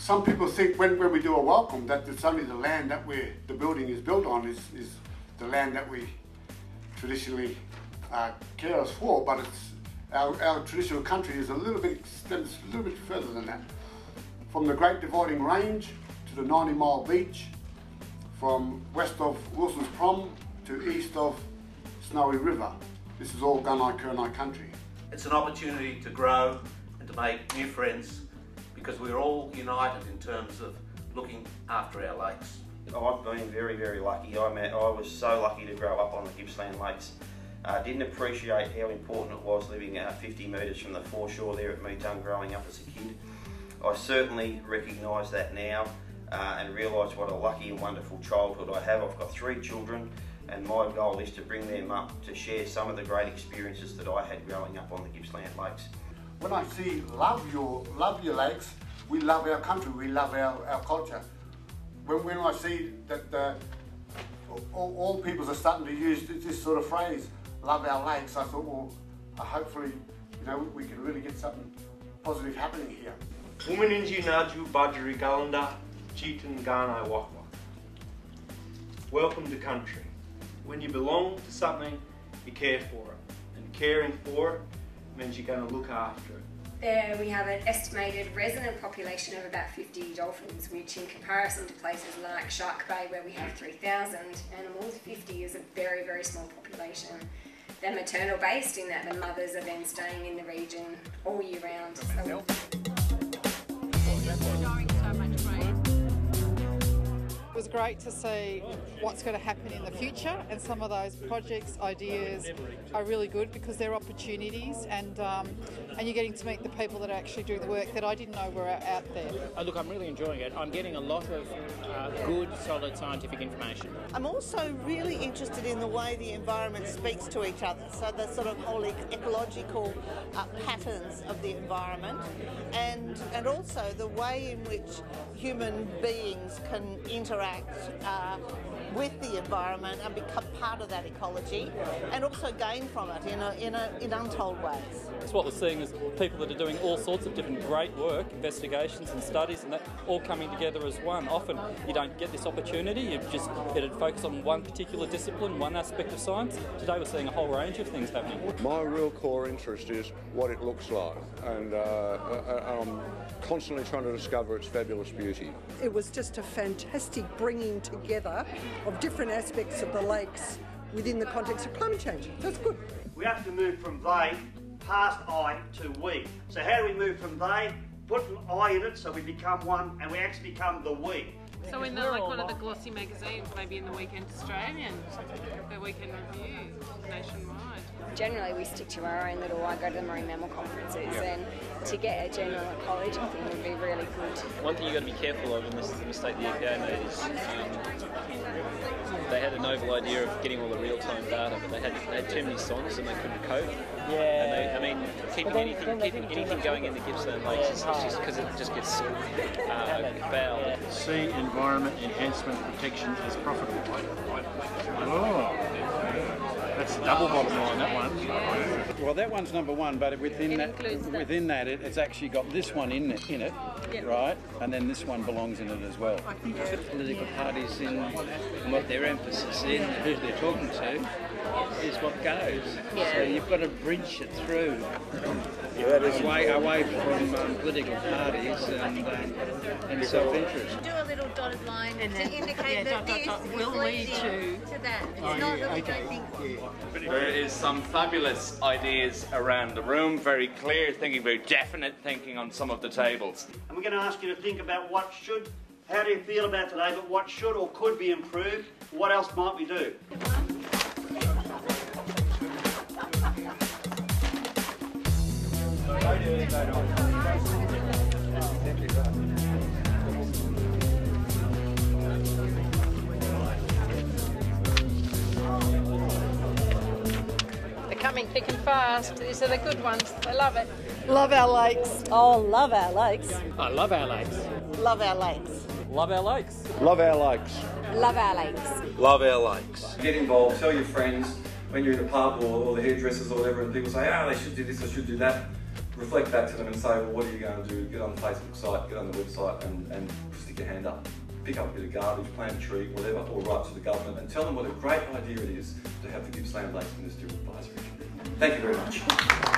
Some people think when we do a welcome that it's only the land that the building is built on is the land that we traditionally care us for, but it's our traditional country is extends a little bit further than that. From the Great Dividing Range to the 90-mile beach, from west of Wilson's Prom to east of Snowy River. This is all Gunai-Kurnai country. It's an opportunity to grow and to make new friends because we're all united in terms of looking after our lakes. I've been very, very lucky. I was so lucky to grow up on the Gippsland lakes. Didn't appreciate how important it was living 50 metres from the foreshore there at Meetung growing up as a kid. I certainly recognise that now and realise what a lucky and wonderful childhood I have. I've got 3 children and my goal is to bring them up to share some of the great experiences that I had growing up on the Gippsland lakes. When I see love your lakes, we love our country, we love our culture. When I see that all peoples are starting to use this sort of phrase, love our lakes, I thought, well, hopefully, we can really get something positive happening here. Wumaninji Naju Badjari Galanda Cheatin Gunai Wakwa. Welcome to country. When you belong to something, you care for it. And caring for it means you're going to look after it. There we have an estimated resident population of about 50 dolphins, which in comparison to places like Shark Bay where we have 3,000 animals, 50 is a very, very small population. They're maternal based in that the mothers are then staying in the region all year round. It was great to see what's going to happen in the future, and some of those projects, ideas are really good because they're opportunities, and you're getting to meet the people that actually do the work that I didn't know were out there. Look, I'm really enjoying it. I'm getting a lot of good, solid scientific information. I'm also really interested in the way the environment speaks to each other, so the sort of whole ecological patterns of the environment, and also the way in which human beings can interact with the environment and become part of that ecology, and also gain from it in untold ways. It's what we're seeing is people that are doing all sorts of different great work, investigations and studies, and that all coming together as one. Often you don't get this opportunity, you just get to focus on one particular discipline, one aspect of science. Today we're seeing a whole range of things happening. My real core interest is what it looks like, and I'm constantly trying to discover its fabulous beauty. It was just a fantastic bringing together of different aspects of the lakes within the context of climate change. That's good. We have to move from they past I to we. So how do we move from they, put an I in it so we become one, and we actually become the we? So in one of the glossy magazines, maybe in the Weekend Australian, the Weekend Review, nationwide. Generally we stick to our own little, I go to the marine mammal conferences, and to get a general ecology thing would be really good. One thing you've got to be careful of, and this is the mistake the EPA made, is they had a novel idea of getting all the real-time data, but they had too many songs and they couldn't cope. Yeah. And keeping anything going in the Gippsland lakes is just because it just gets foul. Sea environment enhancement protection is profitable. Oh, that's double bottom line, that one. Well, that one's number one, but within that, it's actually got this one in it, right? And then this one belongs in it as well. Political parties in what their emphasis in, who they're talking to, is what goes. Yeah. So you've got to bridge it through away from political parties and self-interest. Do a little dotted line to indicate that this will lead to that. It's not that we don't think. There is some fabulous ideas around the room, very clear thinking, very definite thinking on some of the tables. And we're going to ask you to think about how do you feel about today, but what should or could be improved? What else might we do? They're coming thick and fast. These are the good ones. I love it. Love our lakes. Oh, love our lakes. I love our lakes. Love our lakes. Love our lakes. Love our lakes. Love our lakes. Love our lakes. Get involved, tell your friends when you're in a pub or the hairdressers or whatever, and people say, they should do this, they should do that. reflect back to them and say, well, what are you going to do? Get on the Facebook site, get on the website and stick your hand up. Pick up a bit of garbage, plant a tree, whatever, or write to the government and tell them what a great idea it is to have the Gippsland Lakes Ministerial Advisory Committee. Thank you very much.